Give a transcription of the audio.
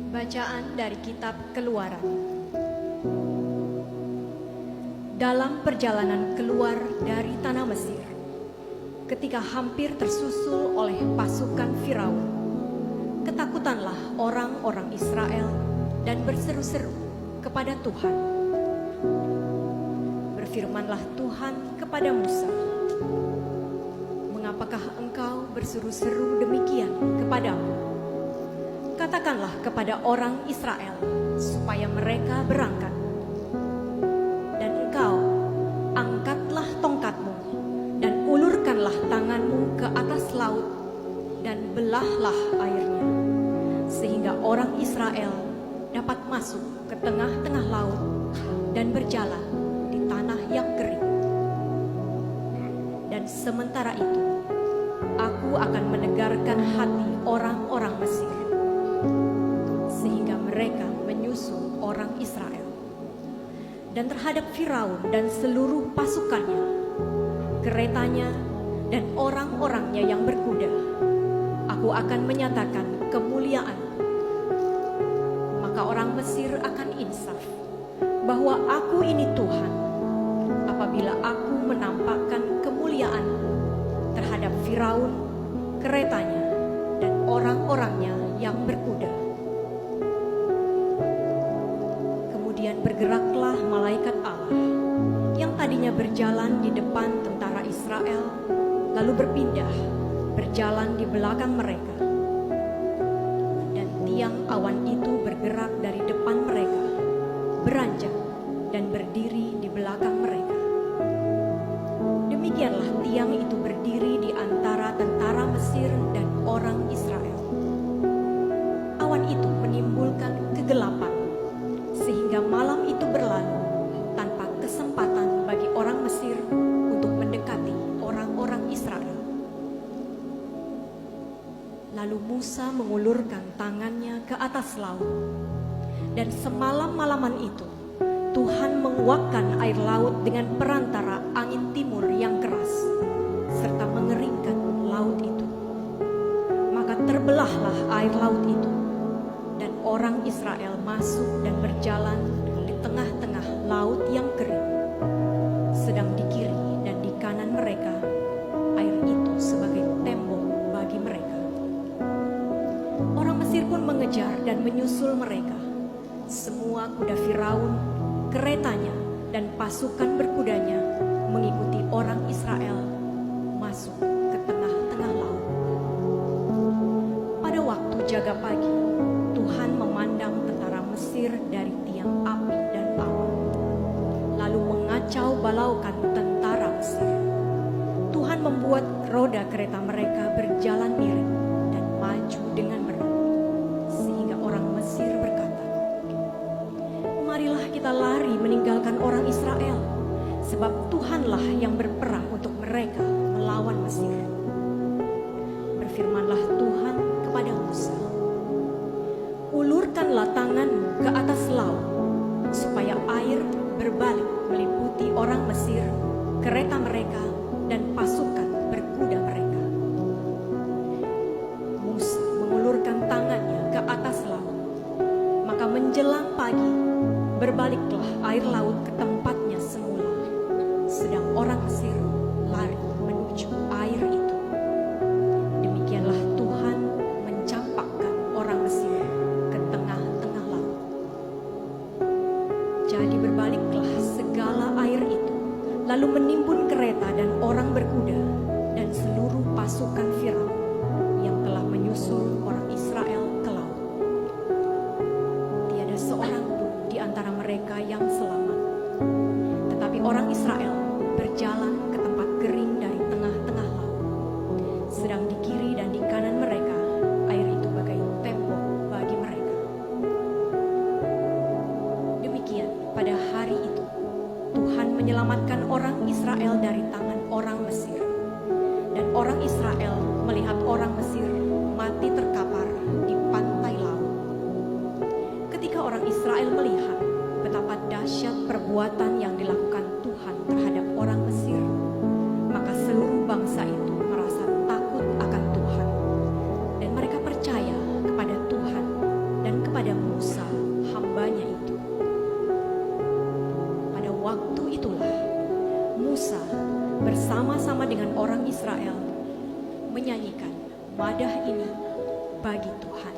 Bacaan dari Kitab Keluaran. Dalam perjalanan keluar dari tanah Mesir, ketika hampir tersusul oleh pasukan Firaun, ketakutanlah orang-orang Israel dan berseru-seru kepada Tuhan. Berfirmanlah Tuhan kepada Musa, "Mengapakah engkau berseru-seru demikian kepadaku? Katakanlah kepada orang Israel supaya mereka berangkat. Dan engkau angkatlah tongkatmu dan ulurkanlah tanganmu ke atas laut dan belahlah airnya, sehingga orang Israel dapat masuk ke tengah-tengah laut dan berjalan di tanah yang kering. Dan sementara itu, aku akan menegarkan hati orang-orang Mesir, sehingga mereka menyusul orang Israel. Dan terhadap Firaun dan seluruh pasukannya, keretanya dan orang-orangnya yang berkuda, aku akan menyatakan kemuliaan. Maka orang Mesir akan insaf bahwa aku ini Tuhan, apabila aku menampakkan kemuliaanku terhadap Firaun, keretanya dan orang-orangnya yang berkuda." Kemudian bergeraklah malaikat Allah yang tadinya berjalan di depan tentara Israel, lalu berpindah berjalan di belakang mereka. Dan tiang awan itu bergerak dari depan mereka, beranjak dan berdiri di belakang mereka. Demikianlah tiang itu berdiri di antara tentara Mesir dan orang Israel. Awan itu menimbulkan kegelapan, sehingga malam itu berlalu tanpa kesempatan bagi orang Mesir untuk mendekati orang-orang Israel. Lalu Musa mengulurkan tangannya ke atas laut, dan semalam-malaman itu Tuhan menguakkan air laut dengan perantara angin timur yang keras, serta mengeringkan laut itu. Maka terbelahlah air laut itu, dan orang Israel masuk dan berjalan di tengah-tengah laut yang kering. Sedang di kiri dan di kanan mereka, air itu sebagai tembok bagi mereka. Orang Mesir pun mengejar dan menyusul mereka. Semua kuda Firaun, keretanya dan pasukan berkudanya mengikuti orang Israel masuk ke tengah-tengah laut. Pada waktu jaga pagi, Tuhan memandang tentara Mesir dari tiang api dan awan, lalu mengacau balaukan tentara Mesir. Tuhan membuat roda kereta mereka berjalan miring dan maju dengan berat, sehingga orang Mesir berkata, "Marilah kita lari meninggalkan orang Israel, sebab Tuhanlah yang berperang untuk mereka melawan Mesir." Berfirmanlah Tuhan kepada Musa, "Ulurkanlah tanganmu ke atas laut, supaya air berbalik meliputi orang Mesir, kereta mereka, dan pasukan berkuda mereka." Musa mengulurkan tangannya ke atas laut, maka menjelang pagi berbaliklah air laut ke tempatnya semula, sedang orang Mesir lari menuju air itu. Demikianlah Tuhan mencampakkan orang Mesir ke tengah-tengah laut. Jadi berbaliklah segala air itu, lalu menimbun kereta dan orang berkuda dan seluruh pasukan Firaun yang telah menyusul orang Israel ke laut. Tiada seorang pun di antara mereka yang selamat, tetapi orang Israel berjalan ke tempat kering dari tengah-tengah laut. Sedang di kiri dan di kanan mereka, air itu bagai tembok bagi mereka. Demikian pada hari itu, Tuhan menyelamatkan orang Israel dari tangan orang Mesir. Dan orang Israel melihat orang Mesir mati terkapar di pantai laut. Ketika orang Israel melihat betapa dahsyat perbuatan yang dilakukan Tuhan terhadap orang Mesir, maka seluruh bangsa itu merasa takut akan Tuhan, dan mereka percaya kepada Tuhan dan kepada bersama-sama dengan orang Israel menyanyikan madah ini bagi Tuhan.